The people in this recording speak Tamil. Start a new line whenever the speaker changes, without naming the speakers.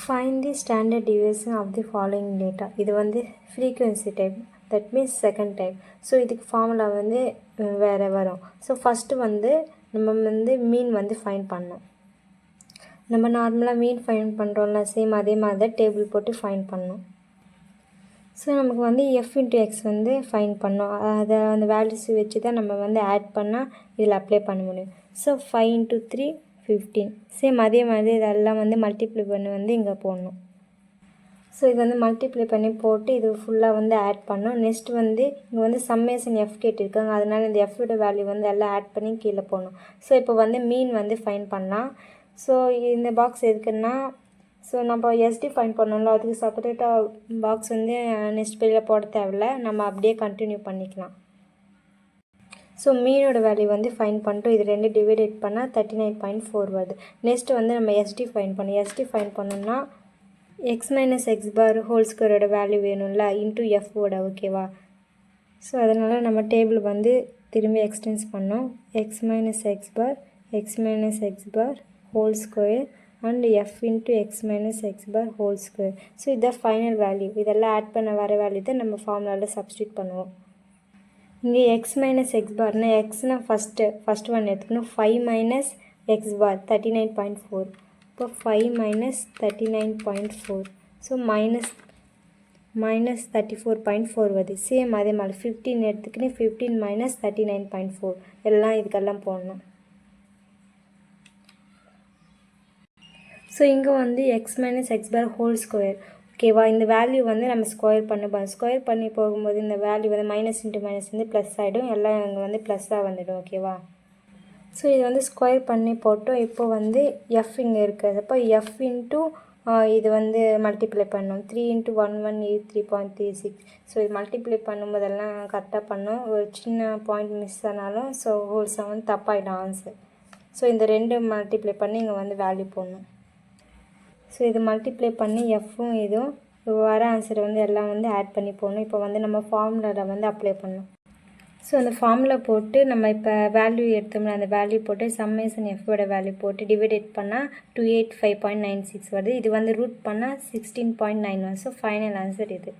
Find the standard deviation of the following data. இது வந்து frequency type, that means second type. So இதுக்கு ஃபார்முலா வந்து வேறு வரும். ஸோ ஃபஸ்ட்டு வந்து நம்ம வந்து மீன் வந்து ஃபைண்ட் பண்ணோம். நம்ம நார்மலாக மீன் ஃபைண்ட் பண்ணுறோம்ல, சேம் அதே மாதிரி தான் டேபிள் போட்டு ஃபைண்ட் பண்ணோம். ஸோ நமக்கு வந்து f இன்ட்டு எக்ஸ் வந்து ஃபைண்ட் பண்ணோம். அதை அந்த வேல்யூஸ் வச்சு தான் நம்ம வந்து ஆட் பண்ணால் இதில் அப்ளை பண்ண முடியும். So 5 into 3 15. சேம் அதே மாதிரி இதெல்லாம் வந்து மல்டிப்ளை பண்ணி வந்து இங்கே போடணும். ஸோ இது வந்து மல்டிப்ளை பண்ணி போட்டு இது ஃபுல்லாக வந்து ஆட் பண்ணோம். நெக்ஸ்ட் வந்து இங்கே வந்து சம்மேஷன் எஃப் கேட்டிருக்காங்க, அதனால் இந்த எஃபோட வேல்யூ வந்து எல்லாம் ஆட் பண்ணி கீழே போடணும். ஸோ இப்போ வந்து மீன் வந்து ஃபைண்ட் பண்ணலாம். ஸோ இந்த பாக்ஸ் எதுக்குன்னா, ஸோ நம்ம எஸ்டி ஃபைண்ட் பண்ணோம்ல, அதுக்கு செப்பரேட்டாக பாக்ஸ் வந்து நெக்ஸ்ட் பேஜில் போட தேவையில்ல, நம்ம அப்படியே கண்டினியூ பண்ணிக்கலாம். ஸோ மீனோட வேல்யூ வந்து ஃபைண்ட் பண்ணிட்டோம். இது ரெண்டு டிவைடேட் பண்ணால் 39.4 வருது. நெக்ஸ்ட் வந்து நம்ம எஸ்டி ஃபைண்ட் பண்ணோம். எஸ்டி ஃபைண்ட் பண்ணோம்னா x minus X bar whole ஸ்கொயரோட வேல்யூ வேணும்ல, இன்ட்டு எஃபோட, ஓகேவா? ஸோ அதனால் நம்ம டேபிள் வந்து திரும்பி எக்ஸ்டென்ஸ் பண்ணோம். X minus X bar whole square and f into x minus X bar whole square. So இதுதான் ஃபைனல் வேல்யூ. இதெல்லாம் ஆட் பண்ண வர வேல்யூ தான் நம்ம ஃபார்முலாவில் சப்ஸ்டியூட் பண்ணுவோம். இங்கே எக்ஸ் மைனஸ் எக்ஸ் பார்னால் எக்ஸ்னால் ஃபஸ்ட் ஒன் எடுத்துக்கணும். 5 மைனஸ் எக்ஸ் பார் 39.4. இப்போ 5 மைனஸ் 39.4. ஸோ மைனஸ் 34.4 வருது. சேம் அதே மாதிரி 15 எடுத்துக்கின்னு 15 மைனஸ் 39.4 எல்லாம் இதுக்கெல்லாம் போடணும். ஸோ இங்கே வந்து X minus X bar whole square, ஓகேவா? இந்த வேல்யூ வந்து நம்ம ஸ்கொயர் பண்ணி போகும்போது இந்த வேல்யூ வந்து மைனஸ் இன்ட்டு மைனஸ் வந்து ப்ளஸ் ஆகிடும், எல்லாம் இங்கே வந்து ப்ளஸ்ஸாக வந்துடும், ஓகேவா? ஸோ இது வந்து ஸ்கொயர் பண்ணி போட்டோம். இப்போ வந்து எஃப் இங்கே இருக்குது. அப்போ எஃப் இன்ட்டு இது வந்து மல்டிப்ளை பண்ணோம். 3 இன்ட்டு 1183.36. ஸோ இது மல்டிப்ளை பண்ணும்போதெல்லாம் கரெக்டாக பண்ணோம். ஒரு சின்ன பாயிண்ட் மிஸ் ஆனாலும் ஸோ ஹோல்ஸாக வந்து தப்பாகிடும் ஆன்சர். ஸோ இந்த ரெண்டு மல்டிப்ளை பண்ணி இங்கே வந்து வேல்யூ போடணும். ஸோ இது மல்டிப்ளை பண்ணி எஃப்பும் இதுவும் வர ஆன்சரை வந்து எல்லாம் வந்து ஆட் பண்ணி போடணும். இப்போ வந்து நம்ம ஃபார்முலாவில் வந்து அப்ளை பண்ணணும். ஸோ அந்த ஃபார்முலா போட்டு நம்ம இப்போ வேல்யூ எடுத்தோம்னா அந்த வேல்யூ போட்டு சம்மேஷன் எஃபோட வேல்யூ போட்டு டிவைடேட் பண்ணால் 285.96 வருது. இது வந்து ரூட் பண்ணால் 16.91. ஸோ ஃபைனல் ஆன்சர் இது.